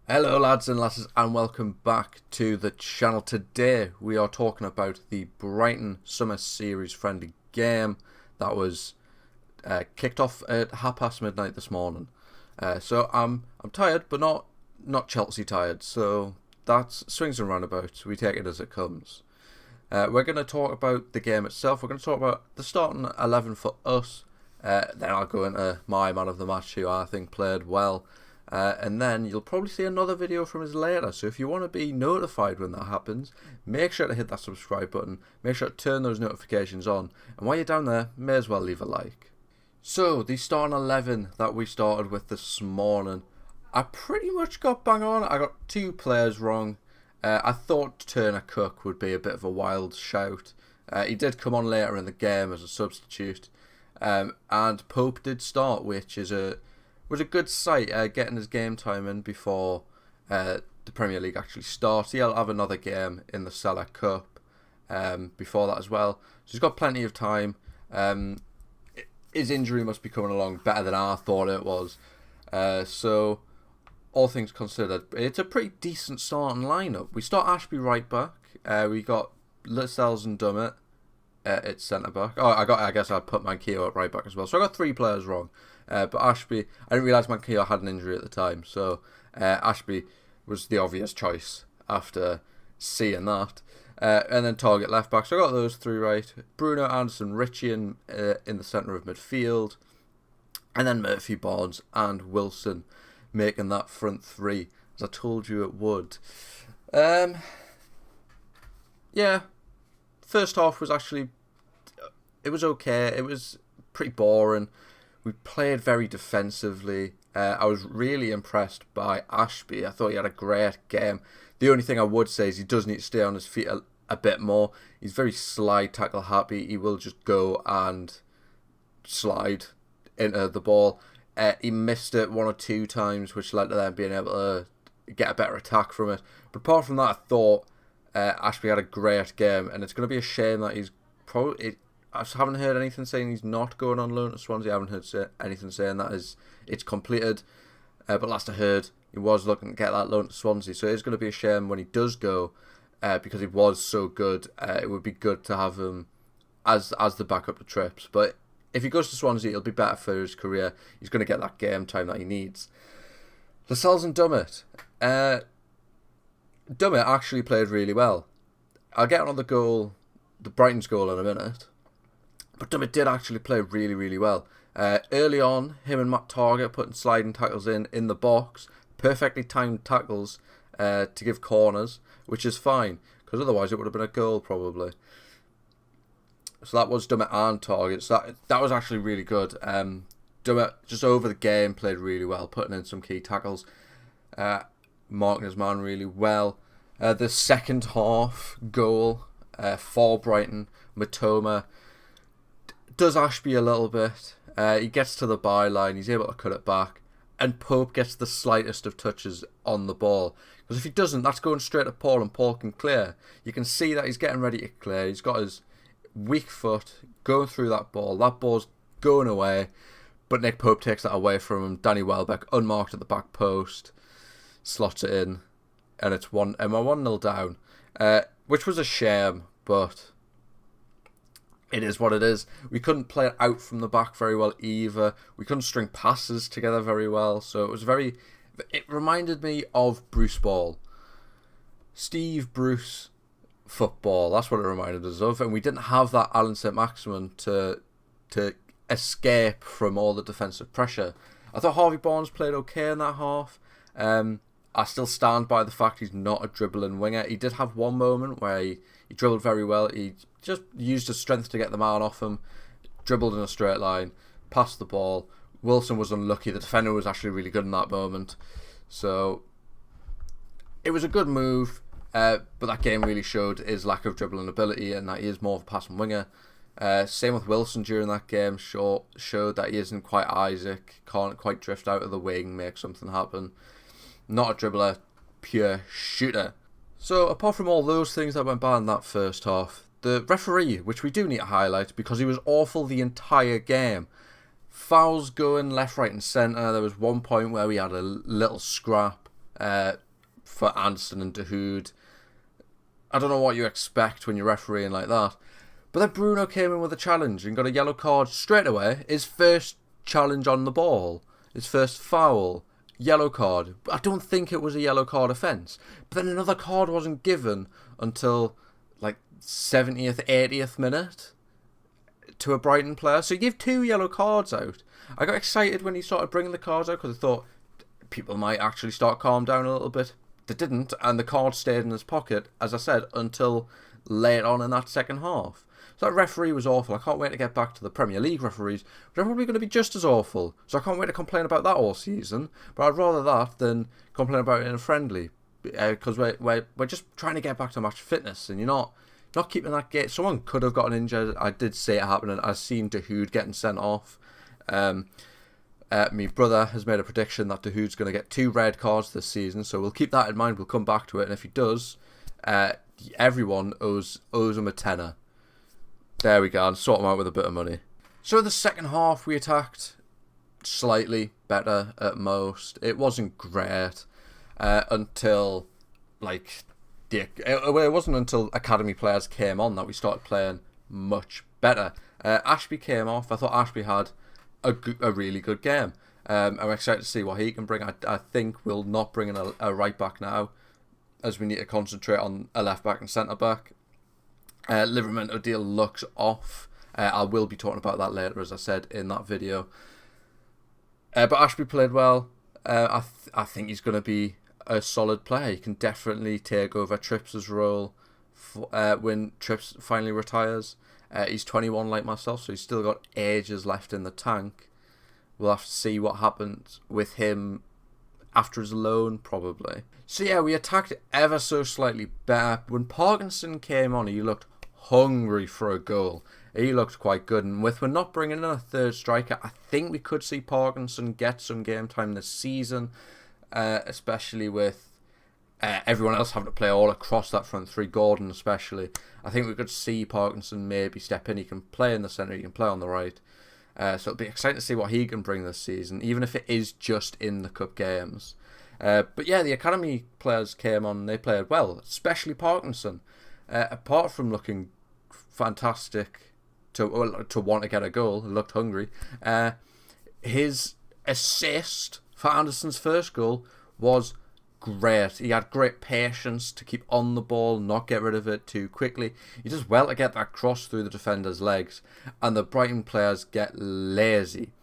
Hello lads and lasses and welcome back to the channel. Today we are talking about the Brighton Summer Series friendly game that was kicked off at midnight this morning. So I'm tired, but not Chelsea tired, so that's swings and roundabouts. We take it as it comes. We're going to talk about the game itself. We're going to talk about the starting 11 for us. Then I'll go into my man of the match who I think played well. And then you'll probably see another video from us later. So if you want to be notified when that happens, make sure to hit that subscribe button. Make sure to turn those notifications on. And while you're down there, may as well leave a like. So the starting 11 that we started with this morning, I pretty much got bang on. I got two players wrong. I thought Turner Cook would be a bit of a wild shout. He did come on later in the game as a substitute. And Pope did start, which was a good sight, getting his game time in before the Premier League actually starts. He'll have another game in the Cellar Cup before that as well. So he's got plenty of time. His injury must be coming along better than I thought it was. So, all things considered, it's a pretty decent starting lineup. We start Ashby right back. We got Lascelles and Dummett at centre back. Oh, I guess I put Manquillo at right back as well. So I got three players wrong. But Ashby, I didn't realise Manquillo had an injury at the time, so Ashby was the obvious choice after seeing that. And then target left back. So I got those three right. Bruno, Anderson, Ritchie in the centre of midfield, and then Murphy, Barnes, and Wilson making that front three, as I told you it would. Yeah, first half was actually, it was okay. It was pretty boring. We played very defensively. I was really impressed by Ashby. I thought he had a great game. The only thing I would say is he does need to stay on his feet a bit more. He's very slide tackle happy. He will just go and slide into the ball. He missed it one or two times, which led to them being able to get a better attack from it. But apart from that, I thought Ashby had a great game, and it's going to be a shame that he's probably... I haven't heard anything saying he's not going on loan to Swansea. I haven't heard anything saying that it's completed. But last I heard, he was looking to get that loan to Swansea. So it's going to be a shame when he does go, because he was so good. It would be good to have him as the backup to Trips. But if he goes to Swansea, it'll be better for his career. He's going to get that game time that he needs. Lascelles and Dummett. Dummett actually played really well. I'll get on the Brighton's goal in a minute. But Dummett did actually play really, really well. Early on, him and Matt Target putting sliding tackles in the box. Perfectly timed tackles to give corners, which is fine, because otherwise it would have been a goal probably. So that was Dummett and Target. So that was actually really good. Dummett, just over the game, played really well, putting in some key tackles. Marking his man really well. The second half goal for Brighton, Matoma does Ashby a little bit. He gets to the byline, he's able to cut it back, and Pope gets the slightest of touches on the ball. Because if he doesn't, that's going straight at Paul, and Paul can clear. You can see that he's getting ready to clear. He's got his weak foot going through that ball. That ball's going away, but Nick Pope takes that away from him. Danny Welbeck, unmarked at the back post, slots it in, and we're 1-0 down, which was a shame, but it is what it is. We couldn't play it out from the back very well either. We couldn't string passes together very well. So it reminded me of Bruce Ball. Steve Bruce football. That's what it reminded us of. And we didn't have that Alan St-Maximin to escape from all the defensive pressure. I thought Harvey Barnes played okay in that half. I still stand by the fact he's not a dribbling winger. He did have one moment where he dribbled very well. He just used his strength to get the man off him, dribbled in a straight line, passed the ball. Wilson was unlucky. The defender was actually really good in that moment. So it was a good move, but that game really showed his lack of dribbling ability and that he is more of a passing winger. Same with Wilson during that game, showed that he isn't quite Isaac, can't quite drift out of the wing, make something happen. Not a dribbler, pure shooter. So apart from all those things that went bad in that first half, the referee, which we do need to highlight because he was awful the entire game. Fouls going left, right and centre. There was one point where we had a little scrap for Anderson and Dahoud. I don't know what you expect when you're refereeing like that. But then Bruno came in with a challenge and got a yellow card straight away. His first challenge on the ball. His first foul. Yellow card. I don't think it was a yellow card offence. But then another card wasn't given until like 70th, 80th minute to a Brighton player. So he gave 2 yellow cards out. I got excited when he started bringing the cards out because I thought people might actually start calm down a little bit. They didn't, and the card stayed in his pocket, as I said, until late on in that second half. So that referee was awful. I can't wait to get back to the Premier League referees, which are probably going to be just as awful. So I can't wait to complain about that all season. But I'd rather that than complain about it in a friendly, because we're just trying to get back to match fitness, and you're not keeping that gate. Someone could have gotten injured. I did see it happen, and I've seen Dahoud getting sent off. My brother has made a prediction that Dahoud's going to get 2 red cards this season, so we'll keep that in mind. We'll come back to it, and if he does, everyone owes him a tenner. There we go, and sort him out with a bit of money. So the second half, we attacked slightly better at most. It wasn't great until it wasn't until academy players came on that we started playing much better. Ashby came off. I thought Ashby had a really good game. I'm excited to see what he can bring. I think we'll not bring in a right back now, as we need to concentrate on a left back and centre back. Livramento deal looks off. I will be talking about that later, as I said in that video. But Ashby played well. I think he's going to be a solid player. He can definitely take over Trips' role when Trips finally retires. He's 21 like myself, so he's still got ages left in the tank. We'll have to see what happens with him after his loan, probably. So yeah, we attacked ever so slightly better. When Parkinson came on, he looked hungry for a goal. He looked quite good, and we're not bringing in a third striker, I think we could see Parkinson get some game time this season, especially with everyone else having to play all across that front three, Gordon especially. I think we could see Parkinson maybe step in. He can play in the centre, he can play on the right. So it'll be exciting to see what he can bring this season, even if it is just in the cup games. But yeah, the academy players came on and they played well, especially Parkinson. Apart from looking fantastic to want to get a goal, he looked hungry. His assist for Anderson's first goal was great. He had great patience to keep on the ball, not get rid of it too quickly. He does well to get that cross through the defender's legs, and the Brighton players get lazy.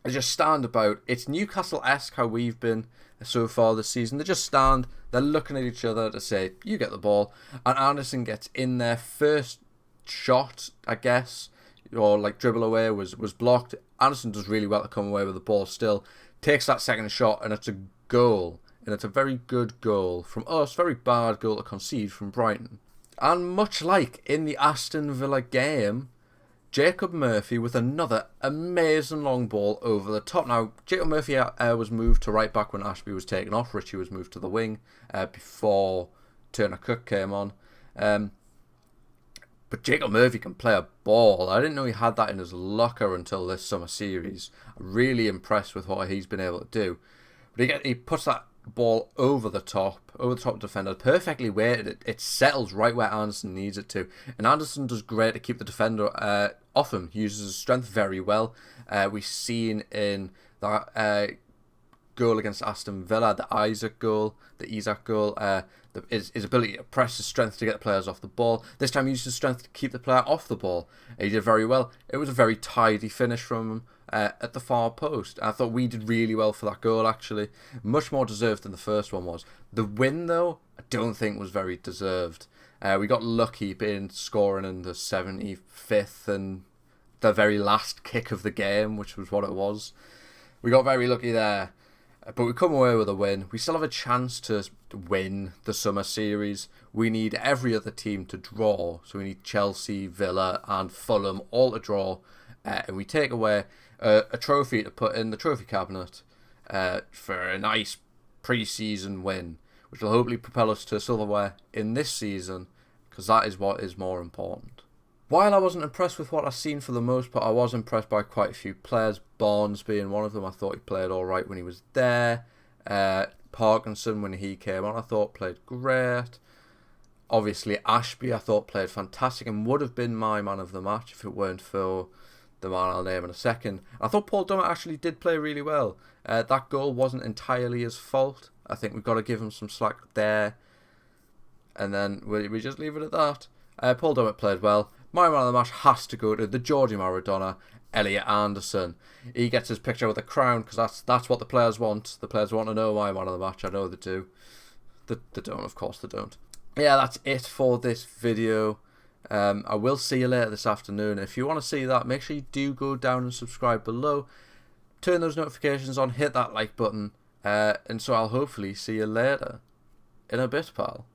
They just stand about. It's Newcastle-esque how we've been so far this season. They just stand, they're looking at each other to say, you get the ball, and Anderson gets in there. First shot, I guess, or like dribble away was blocked. Anderson does really well to come away with the ball still, takes that second shot, and it's a goal. And it's a very good goal from us, very bad goal to concede from Brighton. And much like in the Aston Villa game, Jacob Murphy with another amazing long ball over the top. Now, Jacob Murphy was moved to right back when Ashby was taken off. Richie was moved to the wing before Turner Cook came on. But Jacob Murphy can play a ball. I didn't know he had that in his locker until this summer series. I'm really impressed with what he's been able to do. But he puts that ball over the top defender, perfectly weighted. It settles right where Anderson needs it to, and Anderson does great to keep the defender off him. He uses his strength very well. We've seen in that goal against Aston Villa, the Isaac goal, his ability to press his strength to get the players off the ball. This time he used his strength to keep the player off the ball. He did very well. It was a very tidy finish from him at the far post. I thought we did really well for that goal, actually. Much more deserved than the first one was. The win, though, I don't think was very deserved. We got lucky in scoring in the 75th and the very last kick of the game, which was what it was. We got very lucky there. But we come away with a win. We still have a chance to win the summer series. We need every other team to draw. So we need Chelsea, Villa and Fulham all to draw. And we take away a trophy to put in the trophy cabinet for a nice pre-season win, which will hopefully propel us to silverware in this season, because that is what is more important. While I wasn't impressed with what I've seen for the most part, I was impressed by quite a few players, Barnes being one of them. I thought he played alright when he was there. Parkinson, when he came on, I thought played great. Obviously, Ashby, I thought played fantastic and would have been my man of the match if it weren't for the man I'll name in a second. I thought Paul Dummett actually did play really well. That goal wasn't entirely his fault. I think we've got to give him some slack there. And then we just leave it at that. Paul Dummett played well. My man of the match has to go to the GEORDIE Maradona, Elliot Anderson. He gets his picture with a crown because that's what the players want. The players want to know my man of the match. I know they do. They don't, of course they don't. Yeah, that's it for this video. I will see you later this afternoon. If you want to see that, make sure you do go down and subscribe below. Turn those notifications on, hit that like button. And so I'll hopefully see you later. In a bit, pal.